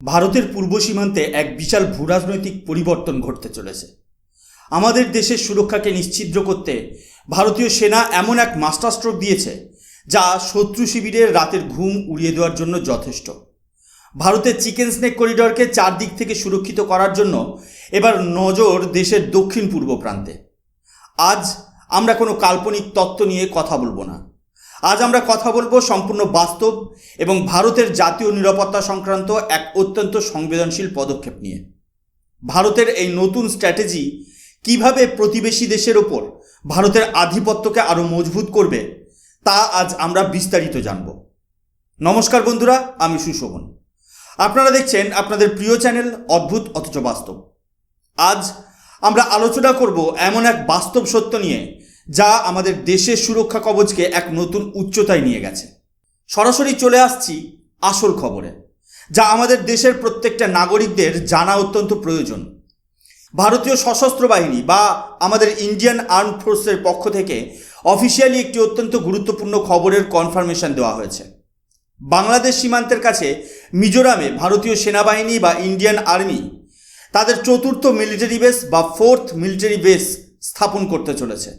ভারতের পূর্ব সীমান্তে এক বিশাল ভূরাজনৈতিক পরিবর্তন ঘটতে চলেছে। আমাদের দেশের সুরক্ষাকে নিশ্ছিদ্র করতে ভারতীয় সেনা এমন এক মাস্টার স্ট্রোক দিয়েছে যা শত্রু শিবিরের রাতের ঘুম উড়িয়ে দেওয়ার জন্য যথেষ্ট। ভারতের চিকেন স্নেক করিডরকে চারদিক থেকে সুরক্ষিত করার জন্য এবার নজর দেশের দক্ষিণ পূর্ব প্রান্তে। আজ আমরা কোনো কাল্পনিক তত্ত্ব নিয়ে কথা বলবো না। আজ আমরা কথা বলবো সম্পূর্ণ বাস্তব এবং ভারতের জাতীয় নিরাপত্তা সংক্রান্ত এক অত্যন্ত সংবেদনশীল পদক্ষেপ নিয়ে। ভারতের এই নতুন স্ট্র্যাটেজি কিভাবে প্রতিবেশী দেশের ওপর ভারতের আধিপত্যকে আরও মজবুত করবে তা আজ আমরা বিস্তারিত জানব। নমস্কার বন্ধুরা, আমি সুশোভন। আপনারা দেখছেন আপনাদের প্রিয় চ্যানেল অদ্ভুত অথচ বাস্তব। আজ আমরা আলোচনা করব এমন এক বাস্তব সত্য নিয়ে যা আমাদের দেশের সুরক্ষা কবচকে এক নতুন উচ্চতায় নিয়ে গেছে। সরাসরি চলে আসছি আসল খবরে, যা আমাদের দেশের প্রত্যেকটা নাগরিকদের জানা অত্যন্ত প্রয়োজন। ভারতীয় সশস্ত্র বাহিনী বা আমাদের ইন্ডিয়ান আর্মড ফোর্সের পক্ষ থেকে অফিসিয়ালি একটি অত্যন্ত গুরুত্বপূর্ণ খবরের কনফার্মেশন দেওয়া হয়েছে। বাংলাদেশ সীমান্তের কাছে মিজোরামে ভারতীয় সেনাবাহিনী বা ইন্ডিয়ান আর্মি তাদের চতুর্থ মিলিটারি বেস বা ফোর্থ মিলিটারি বেস স্থাপন করতে চলেছে।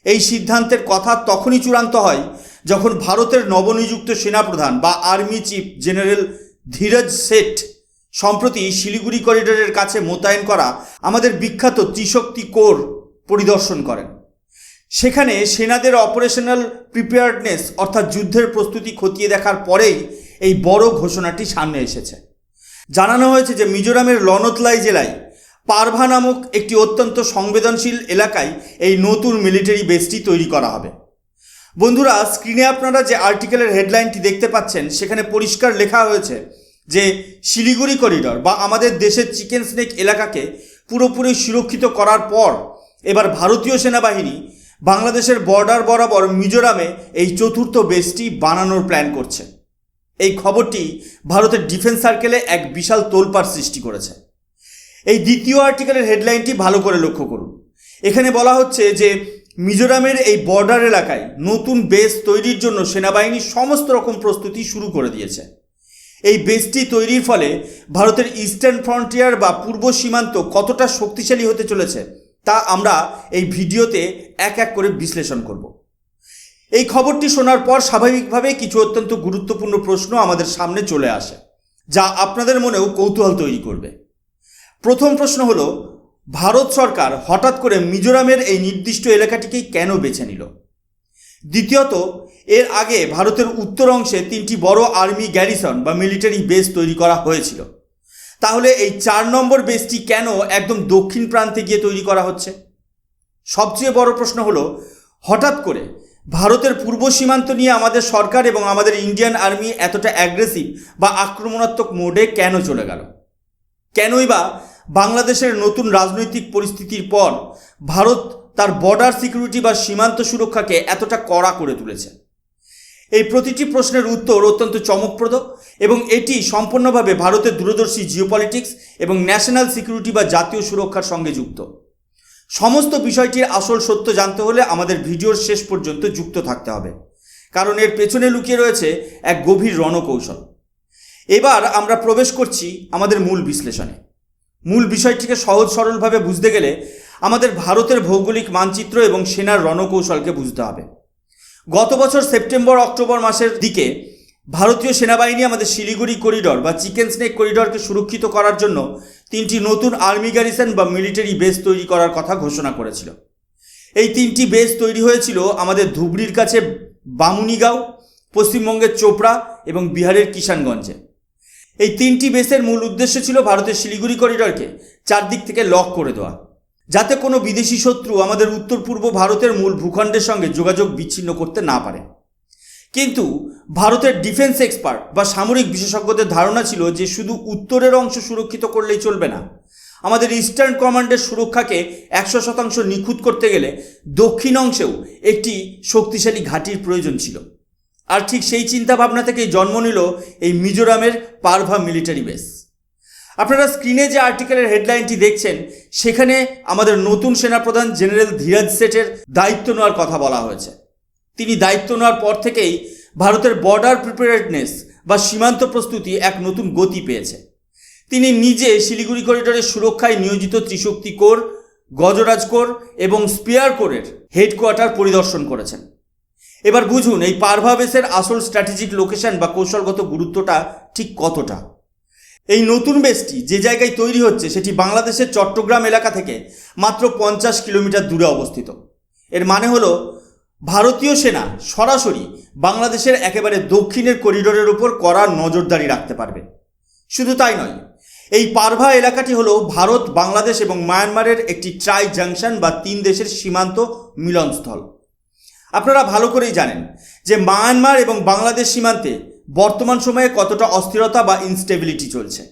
এই সিদ্ধান্তের কথা তখনই চূড়ান্ত হয় যখন ভারতের নবনিযুক্ত সেনাপ্রধান বা army chief general Dheeraj Seth সম্প্রতি শিলিগুড়ি করিডোরের কাছে মোতায়েন করা আমাদের বিখ্যাত ত্রিশক্তি কোর পরিদর্শন করেন। সেখানে সেনাদের অপারেশনাল প্রিপেয়ার্ডনেস অর্থাৎ যুদ্ধের প্রস্তুতি খতিয়ে দেখার পরেই এই বড় ঘোষণাটি সামনে এসেছে। জানানো হয়েছে যে মিজোরামের লনতলাই জেলায় পারভা নামক একটি অত্যন্ত সংবেদনশীল এলাকায় এই নতুন মিলিটারি বেসটি তৈরি করা হবে। বন্ধুরা, স্ক্রিনে আপনারা যে আর্টিকেলের হেডলাইনটি দেখতে পাচ্ছেন সেখানে পরিষ্কার লেখা হয়েছে যে শিলিগুড়ি করিডর বা আমাদের দেশের চিকেন স্নেক এলাকাকে পুরোপুরি সুরক্ষিত করার পর এবার ভারতীয় সেনাবাহিনী বাংলাদেশের বর্ডার বরাবর মিজোরামে এই চতুর্থ বেসটি বানানোর প্ল্যান করছে। এই খবরটি ভারতের ডিফেন্স সার্কেলে এক বিশাল তোলপাড় সৃষ্টি করেছে। এই দ্বিতীয় আর্টিকেলের হেডলাইনটি ভালো করে লক্ষ্য করুন। এখানে বলা হচ্ছে যে মিজোরামের এই বর্ডার এলাকায় নতুন বেস তৈরির জন্য সেনাবাহিনী সমস্ত রকম প্রস্তুতি শুরু করে দিয়েছে। এই বেসটি তৈরির ফলে ভারতের ইস্টার্ন ফ্রন্টিয়ার বা পূর্ব সীমান্ত কতটা শক্তিশালী হতে চলেছে তা আমরা এই ভিডিওতে এক এক করে বিশ্লেষণ করব। এই খবরটি শোনার পর স্বাভাবিকভাবে কিছু অত্যন্ত গুরুত্বপূর্ণ প্রশ্ন আমাদের সামনে চলে আসে, যা আপনাদের মনেও কৌতূহল তৈরি করবে। প্রথম প্রশ্ন হলো, ভারত সরকার হঠাৎ করে মিজোরামের এই নির্দিষ্ট এলাকাটিকেই কেন বেছে নিল? দ্বিতীয়ত, এর আগে ভারতের উত্তর অংশে 3টি বড় আর্মি গ্যারিসন বা মিলিটারি বেস তৈরি করা হয়েছিল। তাহলে এই 4 নম্বর বেসটি কেন একদম দক্ষিণ প্রান্তে গিয়ে তৈরি করা হচ্ছে? সবচেয়ে বড় প্রশ্ন হলো, হঠাৎ করে ভারতের পূর্ব সীমান্ত নিয়ে আমাদের সরকার এবং আমাদের ইন্ডিয়ান আর্মি এতটা অ্যাগ্রেসিভ বা আক্রমণাত্মক মোডে কেন চলে গেল? কেনই বা বাংলাদেশের নতুন রাজনৈতিক পরিস্থিতির পর ভারত তার বর্ডার সিকিউরিটি বা সীমান্ত সুরক্ষাকে এতটা কড়া করে তুলেছে? এই প্রতিটি প্রশ্নের উত্তর অত্যন্ত চমকপ্রদ এবং এটি সম্পূর্ণভাবে ভারতের দূরদর্শী জিওপলিটিক্স এবং ন্যাশনাল সিকিউরিটি বা জাতীয় সুরক্ষার সঙ্গে যুক্ত। সমস্ত বিষয়টির আসল সত্য জানতে হলে আমাদের ভিডিওর শেষ পর্যন্ত যুক্ত থাকতে হবে, কারণ এর পেছনে লুকিয়ে রয়েছে এক গভীর রণকৌশল। এবার আমরা প্রবেশ করছি আমাদের মূল বিশ্লেষণে। মূল বিষয়টিকে সহজ সরলভাবে বুঝতে গেলে আমাদের ভারতের ভৌগোলিক মানচিত্র এবং সেনার রণকৌশলকে বুঝতে হবে। গত বছর সেপ্টেম্বর অক্টোবর মাসের দিকে ভারতীয় সেনাবাহিনী আমাদের শিলিগুড়ি করিডর বা চিকেন স্নেক করিডরকে সুরক্ষিত করার জন্য 3টি নতুন আর্মি গ্যারিসন বা মিলিটারি বেস তৈরি করার কথা ঘোষণা করেছিল। এই 3টি বেস তৈরি হয়েছিল আমাদের ধুবড়ির কাছে বামুনিগাঁও, পশ্চিমবঙ্গের চোপড়া এবং বিহারের কিষানগঞ্জে। এই 3টি বেসের মূল উদ্দেশ্য ছিল ভারতের শিলিগুড়ি করিডরকে চারদিক থেকে লক করে দেওয়া, যাতে কোনো বিদেশি শত্রু আমাদের উত্তর পূর্ব ভারতের মূল ভূখণ্ডের সঙ্গে যোগাযোগ বিচ্ছিন্ন করতে না পারে। কিন্তু ভারতের ডিফেন্স এক্সপার্ট বা সামরিক বিশেষজ্ঞদের ধারণা ছিল যে শুধু উত্তরের অংশ সুরক্ষিত করলেই চলবে না। আমাদের ইস্টার্ন কমান্ডের সুরক্ষাকে 100% নিখুঁত করতে গেলে দক্ষিণ অংশেও একটি শক্তিশালী ঘাঁটির প্রয়োজন ছিল। আর ঠিক সেই চিন্তাভাবনা থেকেই জন্ম নিল এই মিজোরামের পারভা মিলিটারি বেস। আপনারা স্ক্রিনে যে আর্টিকেলের হেডলাইনটি দেখছেন সেখানে আমাদের নতুন সেনাপ্রধান জেনারেল ধীরজ শেঠের দায়িত্ব নেওয়ার কথা বলা হয়েছে। তিনি দায়িত্ব নেওয়ার পর থেকেই ভারতের বর্ডার প্রিপেয়ার্ডনেস বা সীমান্ত প্রস্তুতি এক নতুন গতি পেয়েছে তিনি নিজে শিলিগুড়ি করিডোরের সুরক্ষায় নিয়োজিত ত্রিশক্তি কোর, গজরাজ কোর এবং স্পিয়ার কোরের হেডকোয়ার্টার পরিদর্শন করেছেন। এবার বুঝুন এই পারভা বেসের আসল স্ট্র্যাটেজিক লোকেশন বা কৌশলগত গুরুত্বটা ঠিক কতটা। এই নতুন বেসটি যে জায়গায় তৈরি হচ্ছে সেটি বাংলাদেশের চট্টগ্রাম এলাকা থেকে মাত্র 50 কিলোমিটার দূরে অবস্থিত। এর মানে হলো ভারতীয় সেনা সরাসরি বাংলাদেশের একেবারে দক্ষিণের করিডোরের উপর কড়া নজরদারি রাখতে পারবে। শুধু তাই নয়, এই পারভা এলাকাটি হলো ভারত, বাংলাদেশ এবং মায়ানমারের একটি ট্রাই জাংশন বা 3 দেশের সীমান্ত মিলনস্থল। আপনারা ভালো করেই জানেন যে মায়ানমার এবং বাংলাদেশ সীমান্তে বর্তমান সময়ে কতটা অস্থিরতা বা ইনস্টেবিলিটি চলছে।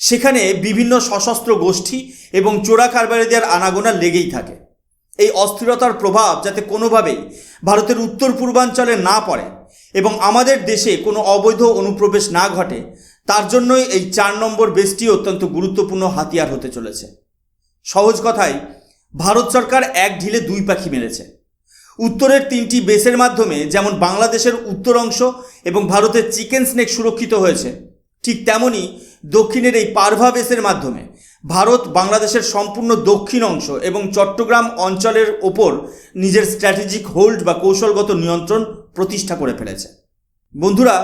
সেখানে বিভিন্ন সশস্ত্র গোষ্ঠী এবং চোরা কারবারিদের আনাগোনা লেগেই থাকে। এই অস্থিরতার প্রভাব যাতে কোনোভাবেই ভারতের উত্তর পূর্বাঞ্চলে না পড়ে এবং আমাদের দেশে কোনো অবৈধ অনুপ্রবেশ না ঘটে, তার জন্যই এই 4 নম্বর বেসটি অত্যন্ত গুরুত্বপূর্ণ হাতিয়ার হতে চলেছে। সহজ কথায় ভারত সরকার এক ঢিলে 2 পাখি মেরেছে। উত্তরের 3টি বেসের মাধ্যমে যেমন বাংলাদেশের উত্তর অংশ এবং ভারতের চিকেন স্নেক সুরক্ষিত হয়েছে, ঠিক তেমনি দক্ষিণের এই পারভা বেসের মাধ্যমে ভারত বাংলাদেশের সম্পূর্ণ দক্ষিণ অংশ এবং চট্টগ্রাম অঞ্চলের ওপর নিজের স্ট্র্যাটেজিক হোল্ড বা কৌশলগত নিয়ন্ত্রণ প্রতিষ্ঠা করে ফেলেছে। বন্ধুরা,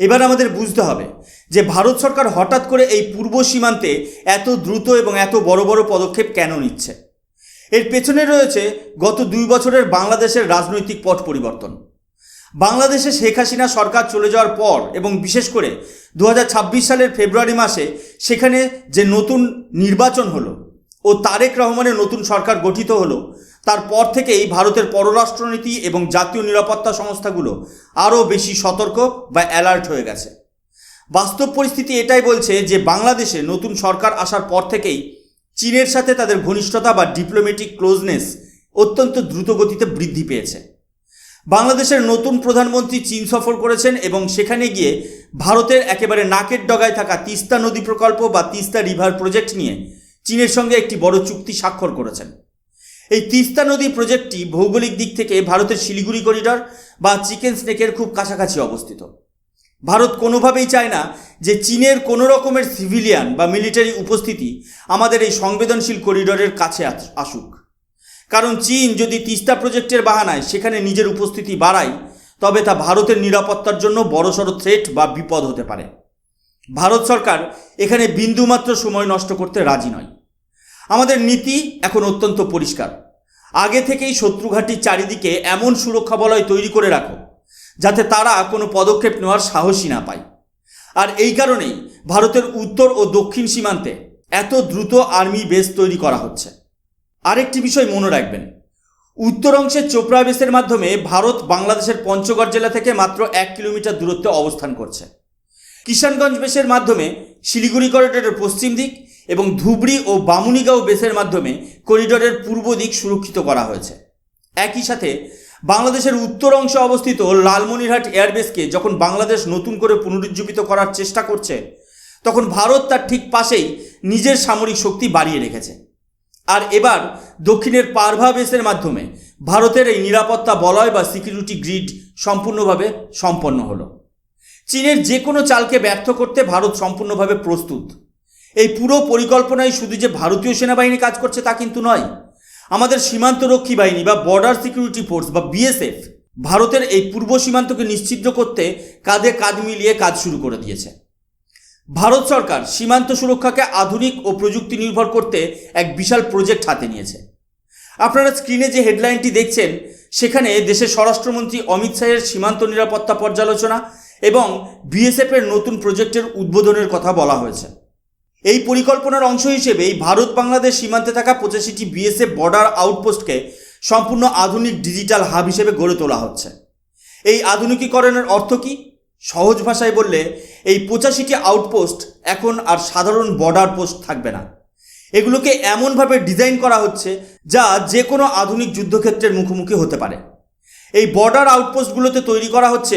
এবার আমাদের বুঝতে হবে যে ভারত সরকার হঠাৎ করে এই পূর্ব সীমান্তে এত দ্রুত এবং এত বড় বড় পদক্ষেপ কেন নিচ্ছে। এর পেছনে রয়েছে গত 2 বছরের বাংলাদেশের রাজনৈতিক পট পরিবর্তন। বাংলাদেশে শেখ হাসিনা সরকার চলে যাওয়ার পর এবং বিশেষ করে 2026 সালের ফেব্রুয়ারি মাসে সেখানে যে নতুন নির্বাচন হলো ও তারেক রহমানের নতুন সরকার গঠিত হলো, তারপর থেকেই ভারতের পররাষ্ট্রনীতি এবং জাতীয় নিরাপত্তা সংস্থাগুলো আরও বেশি সতর্ক বা অ্যালার্ট হয়ে গেছে। বাস্তব পরিস্থিতি এটাই বলছে যে বাংলাদেশে নতুন সরকার আসার পর থেকেই চীনের সাথে তাদের ঘনিষ্ঠতা বা ডিপ্লোম্যাটিক ক্লোজনেস অত্যন্ত দ্রুত গতিতে বৃদ্ধি পেয়েছে। বাংলাদেশের নতুন প্রধানমন্ত্রী চীন সফর করেছেন এবং সেখানে গিয়ে ভারতের একেবারে নাকের ডগায় থাকা তিস্তা নদী প্রকল্প বা তিস্তা রিভার প্রজেক্ট নিয়ে চীনের সঙ্গে একটি বড় চুক্তি স্বাক্ষর করেছেন। এই তিস্তা নদী প্রজেক্টটি ভৌগোলিক দিক থেকে ভারতের শিলিগুড়ি করিডর বা চিকেন স্নেকের খুব কাছাকাছি অবস্থিত। ভারত কোনোভাবেই চায় না যে চীনের কোনো রকমের সিভিলিয়ান বা মিলিটারি উপস্থিতি আমাদের এই সংবেদনশীল করিডরের কাছে আসুক। কারণ চীন যদি তিস্তা প্রজেক্টের বাহানায় সেখানে নিজের উপস্থিতি বাড়ায়, তবে তা ভারতের নিরাপত্তার জন্য বড়সড় থ্রেট বা বিপদ হতে পারে। ভারত সরকার এখানে বিন্দুমাত্র সময় নষ্ট করতে রাজি নয়। আমাদের নীতি এখন অত্যন্ত পরিষ্কার। আগে থেকেই শত্রুঘাটির চারিদিকে এমন সুরক্ষা বলয় তৈরি করে রাখো যাতে তারা কোনো পদক্ষেপ নেওয়ার সাহসই না পায়। আর এই কারণেই ভারতের উত্তর ও দক্ষিণ সীমান্তে এত দ্রুত আর্মি বেস তৈরি করা হচ্ছে। আরেকটি বিষয় মনে রাখবেন, উত্তর অংশের চোপড়া বেসের মাধ্যমে ভারত বাংলাদেশের পঞ্চগড় জেলা থেকে মাত্র 1 কিলোমিটার দূরত্বে অবস্থান করছে। কিষানগঞ্জ বেসের মাধ্যমে শিলিগুড়ি করিডোরের পশ্চিম দিক এবং ধুবড়ি ও বামুনিগাঁও বেসের মাধ্যমে করিডোরের পূর্ব দিক সুরক্ষিত করা হয়েছে। একই সাথে বাংলাদেশের উত্তর অংশে অবস্থিত লালমনিরহাট এয়ারবেসকে যখন বাংলাদেশ নতুন করে পুনরুজ্জীবিত করার চেষ্টা করছে, তখন ভারত তার ঠিক পাশেই নিজের সামরিক শক্তি বাড়িয়ে রেখেছে। আর এবার দক্ষিণের পারভা বেসের মাধ্যমে ভারতের এই নিরাপত্তা বলয় বা সিকিউরিটি গ্রিড সম্পূর্ণভাবে সম্পন্ন হলো। চীনের যে কোনো চালকে ব্যর্থ করতে ভারত সম্পূর্ণভাবে প্রস্তুত। এই পুরো পরিকল্পনায় শুধু যে ভারতীয় সেনাবাহিনী কাজ করছে তা কিন্তু নয়। আমাদের সীমান্তরক্ষী বাহিনী বা বর্ডার সিকিউরিটি ফোর্স বা বিএসএফ ভারতের এই পূর্ব সীমান্তকে নিশ্চিদ্র করতে কাঁধে কাঁধ মিলিয়ে কাজ শুরু করে দিয়েছে। ভারত সরকার সীমান্ত সুরক্ষাকে আধুনিক ও প্রযুক্তি নির্ভর করতে এক বিশাল প্রজেক্ট হাতে নিয়েছে। আপনারা স্ক্রিনে যে হেডলাইনটি দেখছেন সেখানে দেশের স্বরাষ্ট্রমন্ত্রী অমিত শাহের সীমান্ত নিরাপত্তা পর্যালোচনা এবং বিএসএফের নতুন প্রজেক্টের উদ্বোধনের কথা বলা হয়েছে। এই পরিকল্পনার অংশ হিসেবেই ভারত বাংলাদেশ সীমান্তে থাকা 85টি বিএসএফ বর্ডার আউটপোস্টকে সম্পূর্ণ আধুনিক ডিজিটাল হাব হিসেবে গড়ে তোলা হচ্ছে। এই আধুনিকীকরণের অর্থ কী? সহজ ভাষায় বললে এই 85টি আউটপোস্ট এখন আর সাধারণ বর্ডার পোস্ট থাকবে না। এগুলোকে এমনভাবে ডিজাইন করা হচ্ছে যা যে কোনো আধুনিক যুদ্ধক্ষেত্রের মুখোমুখি হতে পারে। এই বর্ডার আউটপোস্টগুলোতে তৈরি করা হচ্ছে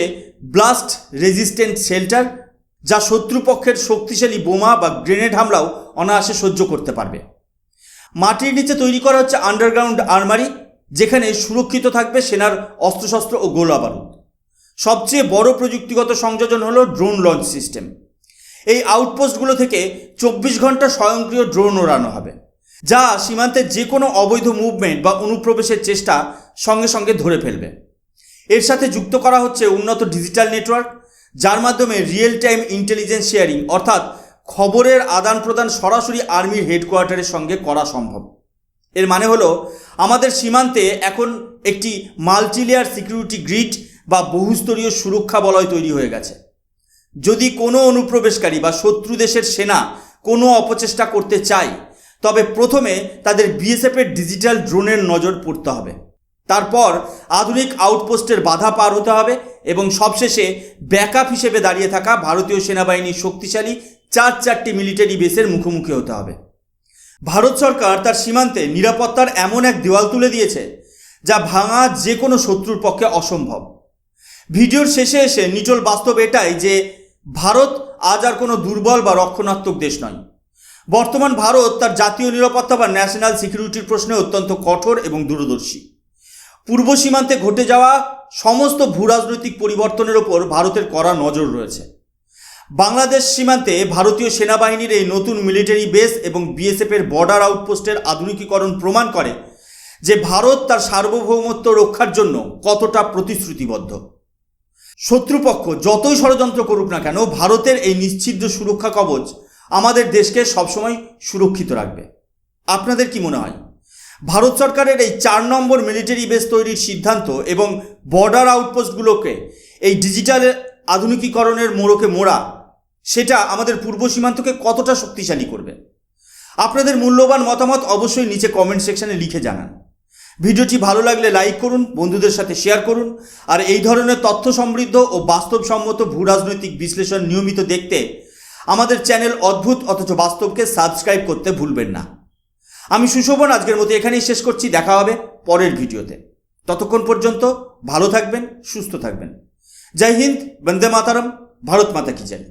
ব্লাস্ট রেজিস্ট্যান্ট শেল্টার, যা শত্রুপক্ষের শক্তিশালী বোমা বা গ্রেনেড হামলাও অনায়াসে সহ্য করতে পারবে। মাটির নিচে তৈরি করা হচ্ছে আন্ডারগ্রাউন্ড আর্মারি, যেখানে সুরক্ষিত থাকবে সেনার অস্ত্রশস্ত্র ও গোলা বারুদ। সবচেয়ে বড় প্রযুক্তিগত সংযোজন হলো ড্রোন লঞ্চ সিস্টেম। এই আউটপোস্টগুলো থেকে 24 ঘন্টা স্বয়ংক্রিয় ড্রোন ওড়ানো হবে, যা সীমান্তের যে কোনো অবৈধ মুভমেন্ট বা অনুপ্রবেশের চেষ্টা সঙ্গে সঙ্গে ধরে ফেলবে। এর সাথে যুক্ত করা হচ্ছে উন্নত ডিজিটাল নেটওয়ার্ক, যার মাধ্যমে রিয়েল টাইম ইন্টেলিজেন্স শেয়ারিং অর্থাৎ খবরের আদান প্রদান সরাসরি আর্মির হেডকোয়ার্টারের সঙ্গে করা সম্ভব। এর মানে হলো আমাদের সীমান্তে এখন একটি মাল্টিলেয়ার সিকিউরিটি গ্রিড বা বহুস্তরীয় সুরক্ষা বলয় তৈরি হয়ে গেছে। যদি কোনো অনুপ্রবেশকারী বা শত্রু দেশের সেনা কোনো অপচেষ্টা করতে চায়, তবে প্রথমে তাদের বিএসএফের ডিজিটাল ড্রোনের নজর পড়তে হবে, তারপর আধুনিক আউটপোস্টের বাধা পার হতে হবে এবং সবশেষে ব্যাকআপ হিসেবে দাঁড়িয়ে থাকা ভারতীয় সেনাবাহিনীর শক্তিশালী 4টি মিলিটারি বেসের মুখোমুখি হতে হবে। ভারত সরকার তার সীমান্তে নিরাপত্তার এমন এক দেওয়াল তুলে দিয়েছে যা ভাঙা যে কোনো শত্রুর পক্ষে অসম্ভব। ভিডিওর শেষে এসে নিটল বাস্তব এটাই যে ভারত আজ আর কোনো দুর্বল বা রক্ষণাত্মক দেশ নয়। বর্তমান ভারত তার জাতীয় নিরাপত্তা বা ন্যাশনাল সিকিউরিটির প্রশ্নে অত্যন্ত কঠোর এবং দূরদর্শী। পূর্ব সীমান্তে ঘটে যাওয়া সমস্ত ভূরাজনৈতিক পরিবর্তনের ওপর ভারতের কড়া নজর রয়েছে। বাংলাদেশ সীমান্তে ভারতীয় সেনাবাহিনীর এই নতুন মিলিটারি বেস এবং বিএসএফের বর্ডার আউটপোস্টের আধুনিকীকরণ প্রমাণ করে যে ভারত তার সার্বভৌমত্ব রক্ষার জন্য কতটা প্রতিশ্রুতিবদ্ধ। শত্রুপক্ষ যতই ষড়যন্ত্র করুক না কেন, ভারতের এই নিশ্ছিদ্র সুরক্ষা কবচ আমাদের দেশকে সবসময় সুরক্ষিত রাখবে। আপনাদের কি মনে হয়, ভারত সরকারের এই 4 নম্বর মিলিটারি বেস তৈরির সিদ্ধান্ত এবং বর্ডার আউটপোস্টগুলোকে এই ডিজিটাল আধুনিকীকরণের মোড়কে মোড়া, সেটা আমাদের পূর্ব সীমান্তকে কতটা শক্তিশালী করবে? আপনাদের মূল্যবান মতামত অবশ্যই নিচে কমেন্ট সেকশনে লিখে জানান। ভিডিওটি ভালো লাগলে লাইক করুন, বন্ধুদের সাথে শেয়ার করুন, আর এই ধরনের তথ্য সমৃদ্ধ ও বাস্তবসম্মত ভূরাজনৈতিক বিশ্লেষণ নিয়মিত দেখতে আমাদের চ্যানেল অদ্ভুত অথচ বাস্তবকে সাবস্ক্রাইব করতে ভুলবেন না। আমি সুশোভন আজকের মতো এখানেই শেষ করছি। দেখা হবে পরের ভিডিওতে। ততক্ষণ পর্যন্ত ভালো থাকবেন, সুস্থ থাকবেন। জয় হিন্দ, বন্দে মাতারম, ভারত মাতা কি জয়।